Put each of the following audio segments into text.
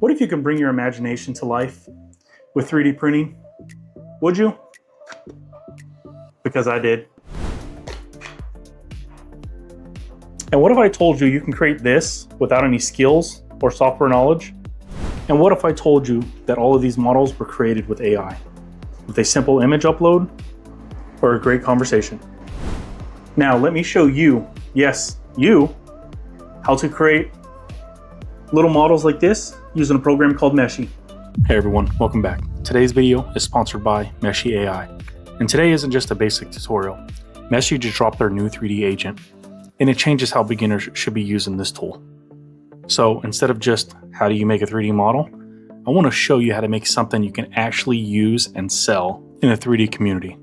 What if you can bring your imagination to life with 3D printing? Would you? Because I did. And what if I told you you can create this without any skills or software knowledge? And what if I told you that all of these models were created with AI, with a simple image upload or a great conversation? Now let me show you, yes, you, how to create little models like this using a program called Meshy. Hey everyone, welcome back. Today's video is sponsored by Meshy AI. And today isn't just a basic tutorial. Meshy just dropped their new 3D agent, and it changes how beginners should be using this tool. So instead of just how do you make a 3D model, I want to show you how to make something you can actually use and sell in the 3D community.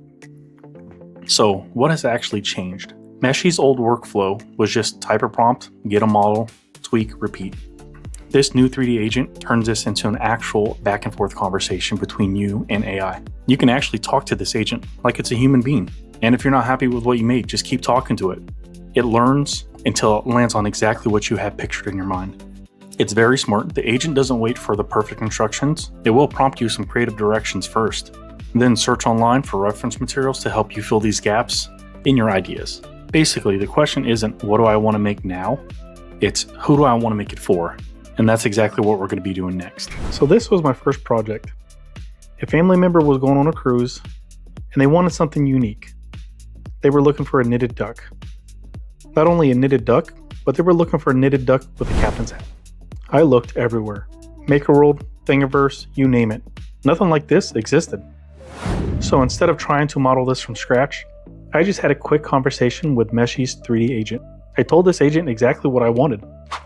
So what has actually changed? Meshy's old workflow was just type a prompt, get a model, tweak, repeat. This new 3D agent turns this into an actual back and forth conversation between you and AI. You can actually talk to this agent like it's a human being. And if you're not happy with what you made, just keep talking to it. It learns until it lands on exactly what you have pictured in your mind. It's very smart. The agent doesn't wait for the perfect instructions. It will prompt you some creative directions first, then search online for reference materials to help you fill these gaps in your ideas. Basically, the question isn't what do I want to make now? It's who do I want to make it for? And that's exactly what we're going to be doing next. So this was my first project. A family member was going on a cruise and they wanted something unique. They were looking for a knitted duck. Not only a knitted duck, but they were looking for a knitted duck with a captain's hat. I looked everywhere. MakerWorld, Thingiverse, you name it. Nothing like this existed. So instead of trying to model this from scratch, I just had a quick conversation with Meshy's 3D agent. I told this agent exactly what I wanted.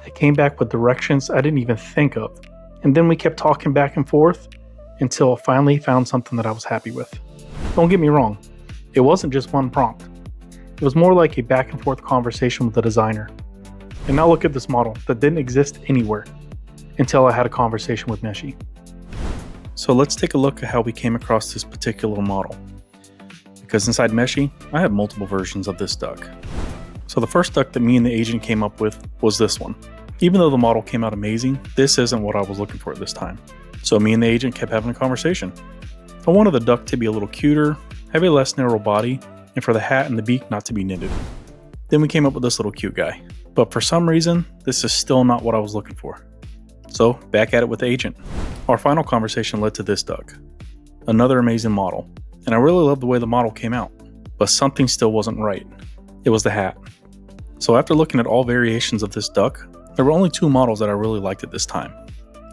It came back with directions I didn't even think of. And then we kept talking back and forth until I finally found something that I was happy with. Don't get me wrong, it wasn't just one prompt. It was more like a back and forth conversation with the designer. And now look at this model that didn't exist anywhere until I had a conversation with Meshy. So let's take a look at how we came across this particular model. Because inside Meshy, I have multiple versions of this duck. So the first duck that me and the agent came up with was this one. Even though the model came out amazing, this isn't what I was looking for at this time. So me and the agent kept having a conversation. I wanted the duck to be a little cuter, have a less narrow body, and for the hat and the beak not to be knitted. Then we came up with this little cute guy. But for some reason, this is still not what I was looking for. So back at it with the agent. Our final conversation led to this duck. Another amazing model. And I really loved the way the model came out. But something still wasn't right. It was the hat. So after looking at all variations of this duck, there were only two models that I really liked at this time.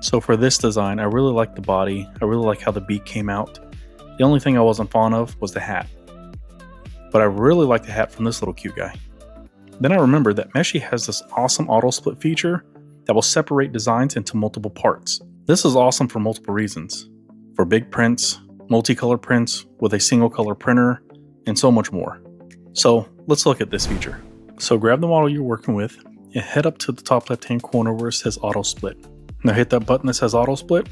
So for this design, I really liked the body, I really liked how the beak came out. The only thing I wasn't fond of was the hat. But I really liked the hat from this little cute guy. Then I remembered that Meshy has this awesome auto split feature that will separate designs into multiple parts. This is awesome for multiple reasons. For big prints, multicolor prints with a single color printer, and so much more. So let's look at this feature. So grab the model you're working with and head up to the top left hand corner where it says auto split. Now hit that button that says auto split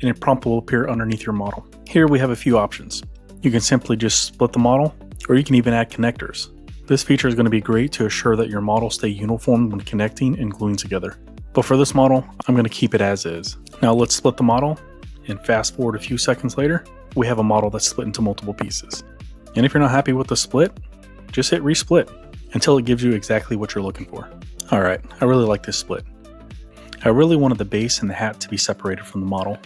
and a prompt will appear underneath your model. Here we have a few options. You can simply just split the model, or you can even add connectors. This feature is going to be great to assure that your models stay uniform when connecting and gluing together. But for this model, I'm going to keep it as is. Now let's split the model and fast forward a few seconds later, we have a model that's split into multiple pieces. And if you're not happy with the split, just hit resplit until it gives you exactly what you're looking for. Alright, I really like this split. I really wanted the base and the hat to be separated from the model.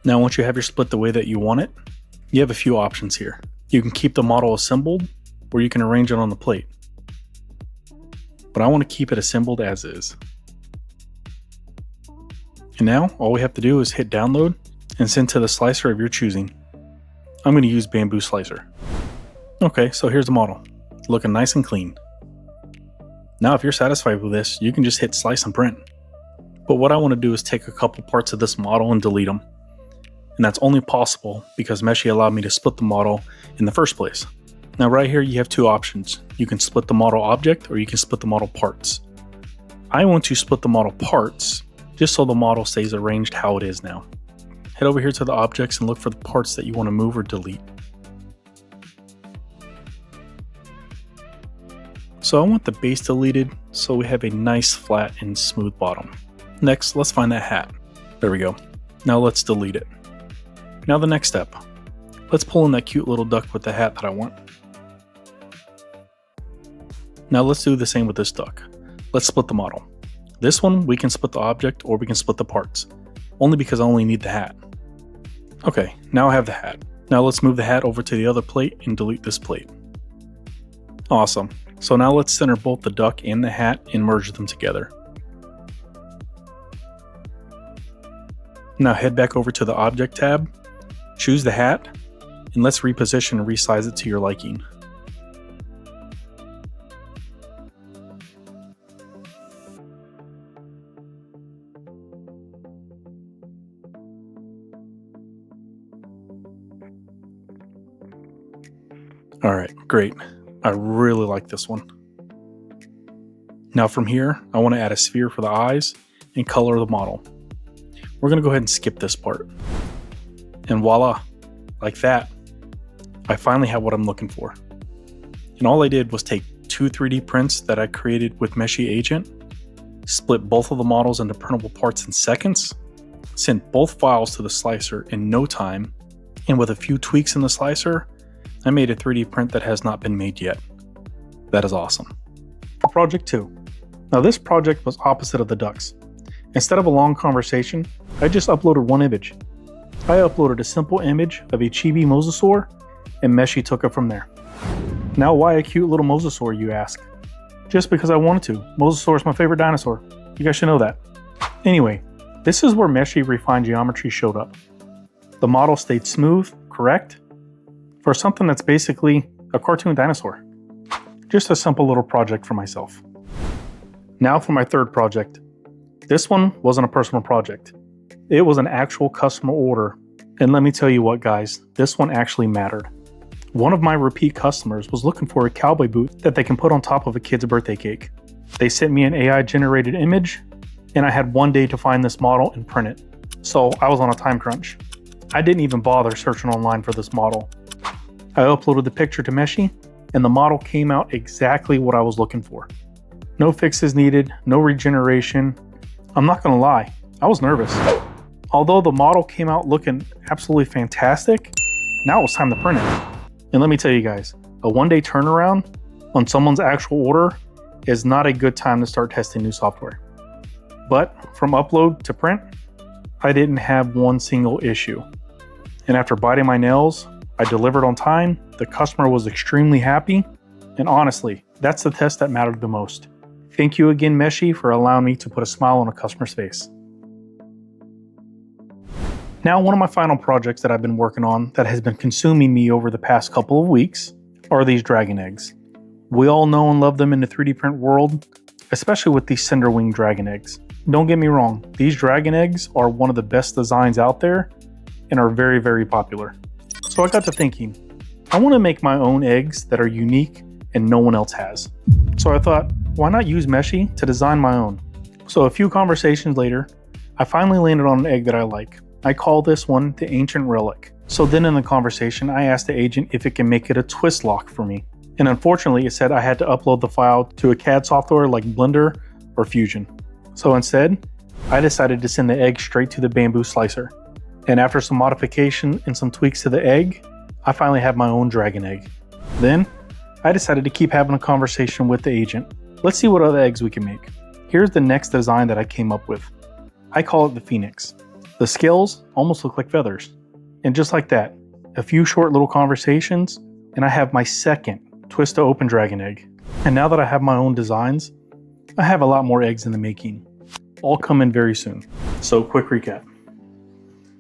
Now once you have your split the way that you want it, you have a few options here. You can keep the model assembled, or you can arrange it on the plate. But I want to keep it assembled as is. And now all we have to do is hit download and send to the slicer of your choosing. I'm going to use Bamboo Slicer. Okay, so here's the model, looking nice and clean. Now if you're satisfied with this, you can just hit slice and print. But what I want to do is take a couple parts of this model and delete them. And that's only possible because Meshy allowed me to split the model in the first place. Now right here you have two options. You can split the model object or you can split the model parts. I want to split the model parts just so the model stays arranged how it is now. Head over here to the objects and look for the parts that you want to move or delete. So I want the base deleted so we have a nice flat and smooth bottom. Next, let's find that hat. There we go. Now let's delete it. Now the next step. Let's pull in that cute little duck with the hat that I want. Now let's do the same with this duck. Let's split the model. This one, we can split the object or we can split the parts, only because I only need the hat. Okay, now I have the hat. Now let's move the hat over to the other plate and delete this plate. Awesome. So now let's center both the duck and the hat and merge them together. Now head back over to the Object tab, choose the hat, and let's reposition and resize it to your liking. Alright, great. I really like this one. Now from here, I want to add a sphere for the eyes and color the model. We're going to go ahead and skip this part. And voila, like that, I finally have what I'm looking for. And all I did was take 2 3D prints that I created with Meshy Agent, split both of the models into printable parts in seconds, sent both files to the slicer in no time, and with a few tweaks in the slicer, I made a 3D print that has not been made yet. That is awesome. For project 2. Now this project was opposite of the ducks. Instead of a long conversation, I just uploaded one image. I uploaded a simple image of a chibi mosasaur, and Meshy took it from there. Now why a cute little mosasaur, you ask? Just because I wanted to. Mosasaur is my favorite dinosaur. You guys should know that. Anyway, this is where Meshy refined geometry showed up. The model stayed smooth, correct, for something that's basically a cartoon dinosaur. Just a simple little project for myself. Now for my third project. This one wasn't a personal project. It was an actual customer order. And let me tell you what, guys, this one actually mattered. One of my repeat customers was looking for a cowboy boot that they can put on top of a kid's birthday cake. They sent me an AI generated image, and I had 1 day to find this model and print it. So I was on a time crunch. I didn't even bother searching online for this model. I uploaded the picture to Meshy, and the model came out exactly what I was looking for. No fixes needed, no regeneration. I'm not gonna lie, I was nervous. Although the model came out looking absolutely fantastic, now it was time to print it. And let me tell you guys, a 1 day turnaround on someone's actual order is not a good time to start testing new software. But from upload to print, I didn't have one single issue. And after biting my nails, I delivered on time, the customer was extremely happy, and honestly, that's the test that mattered the most. Thank you again, Meshy, for allowing me to put a smile on a customer's face. Now, one of my final projects that I've been working on that has been consuming me over the past couple of weeks are these dragon eggs. We all know and love them in the 3D print world, especially with these Cinderwing dragon eggs. Don't get me wrong, these dragon eggs are one of the best designs out there and are very, very popular. So I got to thinking, I want to make my own eggs that are unique and no one else has. So I thought, why not use Meshy to design my own? So a few conversations later, I finally landed on an egg that I like. I call this one the Ancient Relic. So then in the conversation, I asked the agent if it can make it a twist lock for me. And unfortunately, it said I had to upload the file to a CAD software like Blender or Fusion. So instead, I decided to send the egg straight to the bamboo slicer. And after some modification and some tweaks to the egg, I finally have my own dragon egg. Then, I decided to keep having a conversation with the agent. Let's see what other eggs we can make. Here's the next design that I came up with. I call it the Phoenix. The scales almost look like feathers. And just like that, a few short little conversations, and I have my second twist to open dragon egg. And now that I have my own designs, I have a lot more eggs in the making. All coming very soon. So quick recap.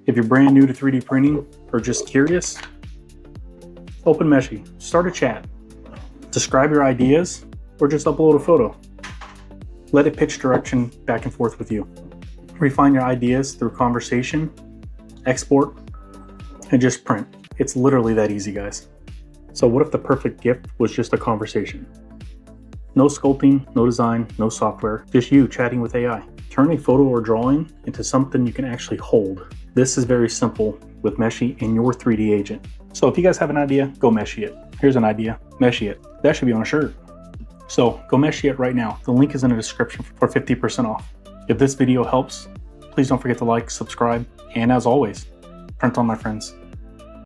If you're brand new to 3D printing or just curious, open Meshy, start a chat, describe your ideas, or just upload a photo. Let it pitch direction back and forth with you. Refine your ideas through conversation, export, and just print. It's literally that easy, guys. So what if the perfect gift was just a conversation? No sculpting, no design, no software, just you chatting with AI. Turn a photo or drawing into something you can actually hold. This is very simple with Meshy and your 3D agent. So if you guys have an idea, go Meshy it. Here's an idea, Meshy it. That should be on a shirt. So go Meshy it right now. The link is in the description for 50% off. If this video helps, Please don't forget to like, subscribe, and as always, print on, my friends.